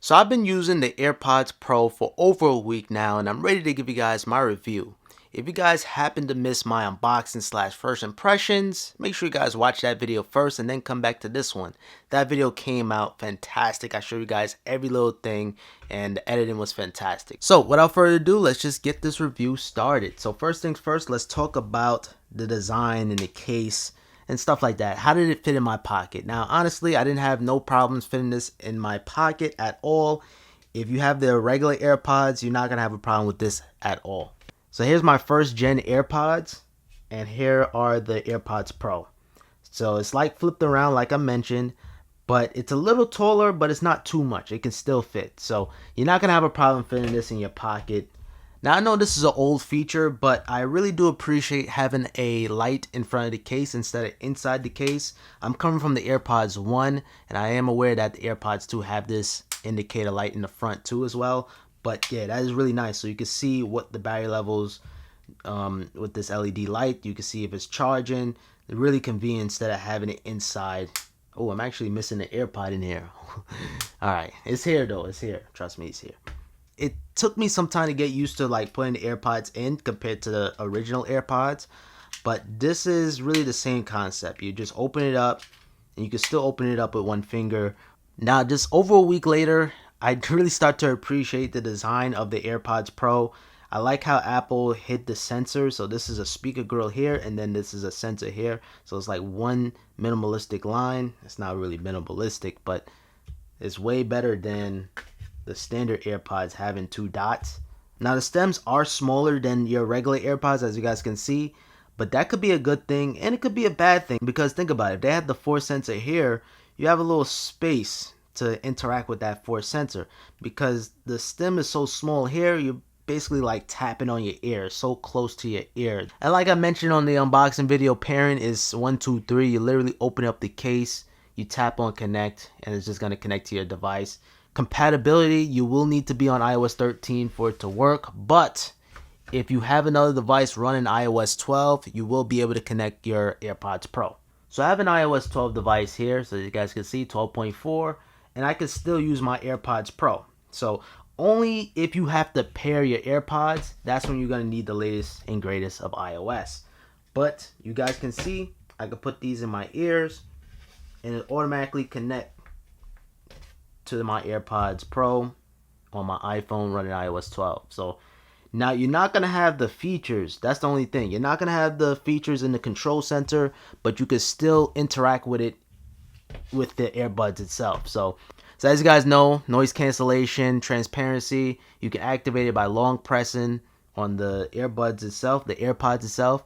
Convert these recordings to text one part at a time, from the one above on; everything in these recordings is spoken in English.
So I've been using the AirPods Pro for over a week now, and I'm ready to give you guys my review. If you guys happen to miss my unboxing slash first impressions, make sure you guys watch that video first and then come back to this one. That video came out fantastic. I showed you guys every little thing and the editing was fantastic. So without further ado, let's just get this review started. So first things first, let's talk about the design and the case and stuff like that. How did it fit in my pocket? Now, honestly, I didn't have no problems fitting this in my pocket at all. If you have the regular AirPods, you're not gonna have a problem with this at all. So here's my first gen AirPods, and here are the AirPods Pro. So it's like flipped around like I mentioned, but it's a little taller, but it's not too much. It can still fit. So you're not gonna have a problem fitting this in your pocket. Now I know this is an old feature, but I really do appreciate having a light in front of the case instead of inside the case. I'm coming from the AirPods 1, and I am aware that the AirPods 2 have this indicator light in the front too as well. But yeah, that is really nice. So you can see what the battery levels with this LED light. You can see if it's charging. It's really convenient instead of having it inside. Oh, I'm actually missing an AirPod in here. Alright, it's here though. It's here. Trust me, it's here. It took me some time to get used to like putting the AirPods in compared to the original AirPods, but this is really the same concept. You just open it up, and you can still open it up with one finger. Now, just over a week later, I really start to appreciate the design of the AirPods Pro. I like how Apple hid the sensor. So this is a speaker grill here, and then this is a sensor here. So it's like one minimalistic line. It's not really minimalistic, but it's way better than the standard AirPods having two dots. Now the stems are smaller than your regular AirPods, as you guys can see, but that could be a good thing and it could be a bad thing, because think about it, if they had the force sensor here, you have a little space to interact with that force sensor. Because the stem is so small here, you're basically like tapping on your ear, so close to your ear. And like I mentioned on the unboxing video, pairing is 1, 2, 3. You literally open up the case, you tap on connect, and it's just going to connect to your device. Compatibility, you will need to be on iOS 13 for it to work, but if you have another device running iOS 12, you will be able to connect your AirPods Pro. So I have an iOS 12 device here, so you guys can see 12.4, and I can still use my AirPods Pro. So only if you have to pair your AirPods, that's when you're going to need the latest and greatest of iOS. But you guys can see, I can put these in my ears, and it automatically connects to my AirPods Pro on my iPhone running iOS 12. So now you're not going to have the features. That's the only thing. You're not going to have the features in the control center, but you can still interact with it with the earbuds itself. So as you guys know, noise cancellation, transparency, you can activate it by long pressing on the earbuds itself, the AirPods itself,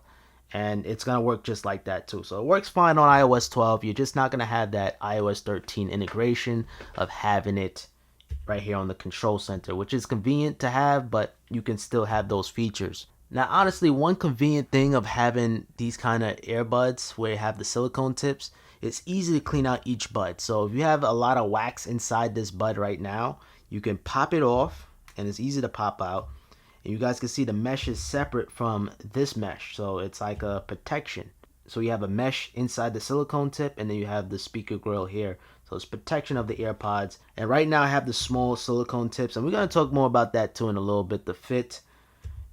and it's going to work just like that too. So it works fine on iOS 12. You're just not going to have that iOS 13 integration of having it right here on the control center, which is convenient to have, but you can still have those features. Now, honestly, one convenient thing of having these kind of earbuds where you have the silicone tips, it's easy to clean out each bud. So if you have a lot of wax inside this bud right now, you can pop it off, and it's easy to pop out. And you guys can see the mesh is separate from this mesh, so it's like a protection. So you have a mesh inside the silicone tip, and then you have the speaker grill here. So it's protection of the AirPods. And right now I have the small silicone tips, and we're going to talk more about that too in a little bit, the fit.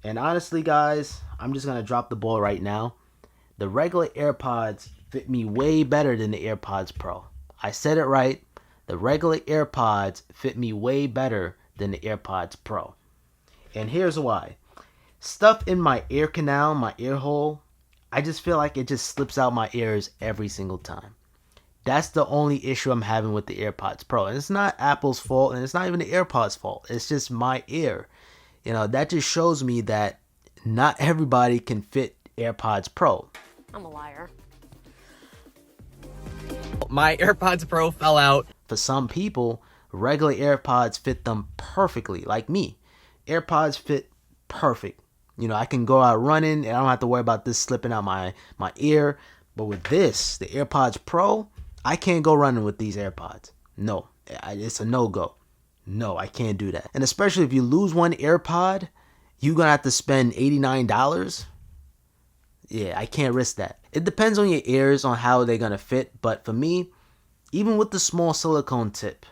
And honestly, guys, I'm just going to drop the ball right now. The regular AirPods fit me way better than the AirPods Pro. I said it right. The regular AirPods fit me way better than the AirPods Pro. And here's why. Stuff in my ear canal, my ear hole, I just feel like it just slips out my ears every single time. That's the only issue I'm having with the AirPods Pro. And it's not Apple's fault, and it's not even the AirPods' fault. It's just my ear. You know, that just shows me that not everybody can fit AirPods Pro. I'm a liar. My AirPods Pro fell out. For some people, regular AirPods fit them perfectly, like me. AirPods fit perfect. You know, I can go out running and I don't have to worry about this slipping out my ear. But with this, the AirPods Pro, I can't go running with these AirPods. No, it's a no-go. No, I can't do that. And especially if you lose one AirPod, you're going to have to spend $89. Yeah, I can't risk that. It depends on your ears on how they're going to fit. But for me, even with the small silicone tip,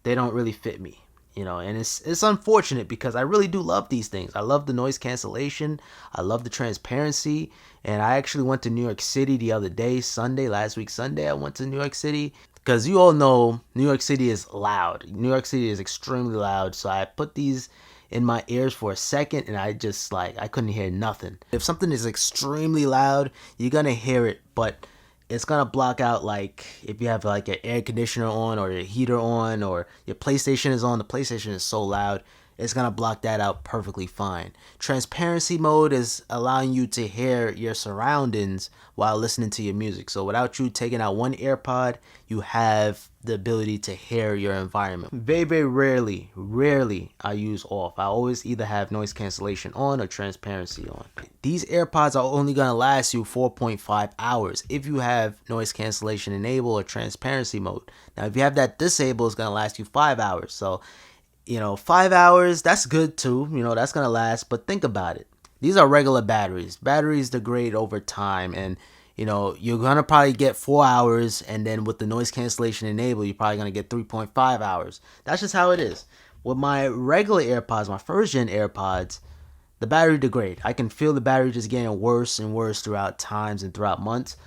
they don't really fit me. And it's unfortunate because I really do love these things. I love the noise cancellation, I love the transparency, and I actually went to New York City the other day, last week Sunday. I went to New York City because you all know New York City is loud. New York City is extremely loud, so I put these in my ears for a second, and I just I couldn't hear nothing. If something is extremely loud, you're gonna hear it, but it's gonna block out, like if you have like your air conditioner on or your heater on or your PlayStation is on. The PlayStation is so loud, it's gonna block that out perfectly fine. Transparency mode is allowing you to hear your surroundings while listening to your music. So without you taking out one AirPod, you have the ability to hear your environment. Very, very rarely I use off. I always either have noise cancellation on or transparency on. These AirPods are only gonna last you 4.5 hours if you have noise cancellation enabled or transparency mode. Now if you have that disabled, it's gonna last you 5 hours. So 5 hours, that's good too. That's gonna last. But think about it. These are regular batteries. Batteries degrade over time, and you're gonna probably get 4 hours, and then with the noise cancellation enabled, you're probably gonna get 3.5 hours. That's just how it is. With my regular AirPods, my first gen AirPods, the battery degrade. I can feel the battery just getting worse and worse throughout times and throughout months.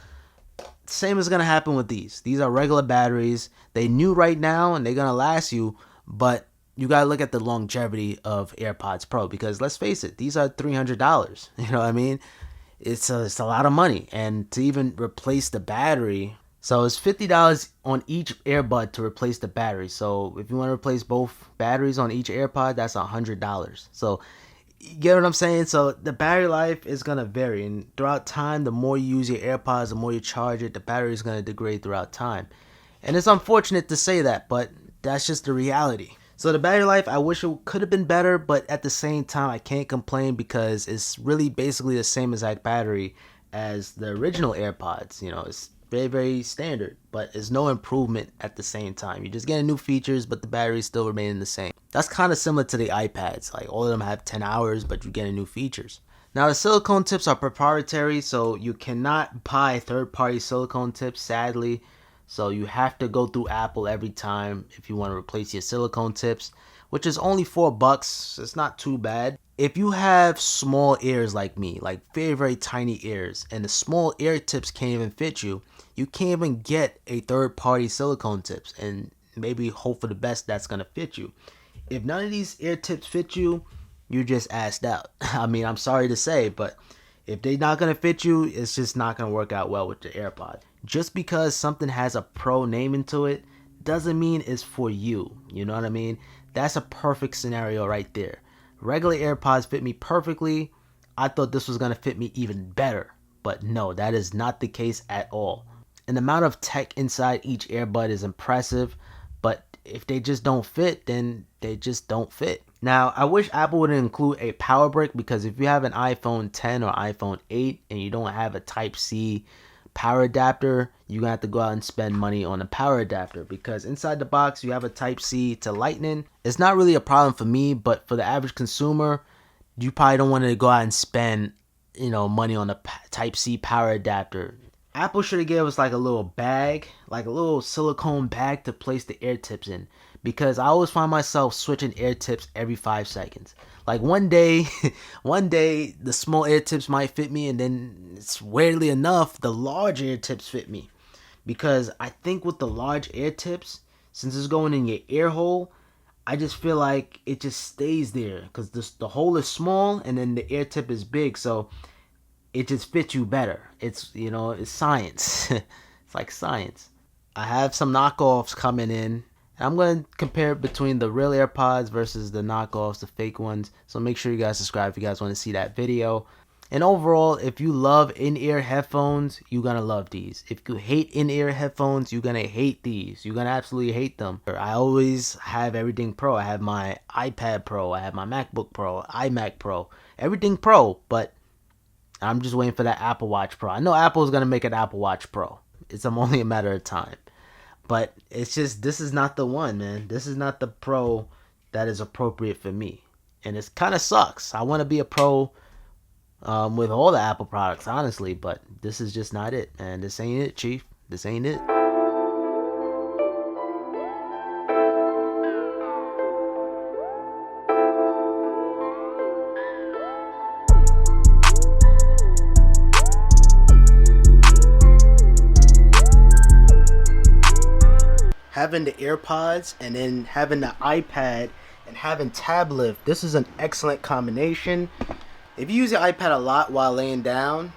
Same is gonna happen with these. These are regular batteries. They new right now, and they're gonna last you, but you gotta look at the longevity of AirPods Pro, because let's face it, these are $300. You know what I mean? It's a lot of money, and to even replace the battery, so it's $50 on each earbud to replace the battery. So if you want to replace both batteries on each AirPod, that's $100. So you get what I'm saying? So the battery life is gonna vary, and throughout time, the more you use your AirPods, the more you charge it, the battery is gonna degrade throughout time. And it's unfortunate to say that, but that's just the reality. So the battery life, I wish it could have been better, but at the same time, I can't complain because it's really basically the same exact battery as the original AirPods. It's very, very standard, but it's no improvement at the same time. You're just getting new features, but the battery is still remaining the same. That's kind of similar to the iPads. Like, all of them have 10 hours, but you're getting new features. Now, the silicone tips are proprietary, so you cannot buy third-party silicone tips, sadly. So you have to go through Apple every time if you want to replace your silicone tips, which is only $4. It's not too bad. If you have small ears like me, like very, very tiny ears, and the small ear tips can't even fit you, you can't even get a third-party silicone tips and maybe hope for the best that's going to fit you. If none of these ear tips fit you, you're just assed out. I mean, I'm sorry to say, but if they're not going to fit you, it's just not going to work out well with the AirPod. Just because something has a pro name into it doesn't mean it's for you. You know what I mean? That's a perfect scenario right there. Regular AirPods fit me perfectly. I thought this was going to fit me even better. But no, that is not the case at all. And the amount of tech inside each earbud is impressive. But if they just don't fit, then they just don't fit. Now, I wish Apple would include a power brick, because if you have an iPhone 10 or iPhone 8 and you don't have a Type-C power adapter, you're gonna have to go out and spend money on a power adapter, because inside the box you have a Type-C to Lightning. It's not really a problem for me, but for the average consumer, you probably don't want to go out and spend money on a Type-C power adapter. Apple should have gave us like a little bag, like a little silicone bag to place the ear tips in, because I always find myself switching ear tips every 5 seconds. Like one day the small ear tips might fit me, and then it's weirdly enough the large ear tips fit me, because I think with the large ear tips, since it's going in your ear hole, I just feel like it just stays there, because the hole is small and then the ear tip is big, so it just fits you better. It's it's science. It's like science. I have some knockoffs coming in. I'm going to compare between the real AirPods versus the knockoffs, the fake ones. So make sure you guys subscribe if you guys want to see that video. And overall, if you love in-ear headphones, you're going to love these. If you hate in-ear headphones, you're going to hate these. You're going to absolutely hate them. I always have everything Pro. I have my iPad Pro. I have my MacBook Pro, iMac Pro. Everything Pro, but I'm just waiting for that Apple Watch Pro. I know Apple's going to make an Apple Watch Pro. It's only a matter of time. But it's just, this is not the one, man. This is not the Pro that is appropriate for me. And it kind of sucks. I want to be a Pro with all the Apple products, honestly. But this is just not it, man. This ain't it, Chief. This ain't it. having the AirPods and then having the iPad and having tab lift, this is an excellent combination. If you use the iPad a lot while laying down,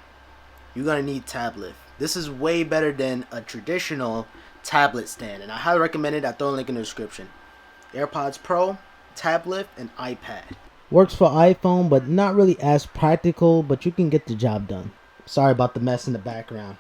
you're gonna need tab lift. This is way better than a traditional tablet stand, and I highly recommend it. I'll throw a link in the description. AirPods Pro, tab lift, and iPad. Works for iPhone, but not really as practical, but you can get the job done. Sorry about the mess in the background.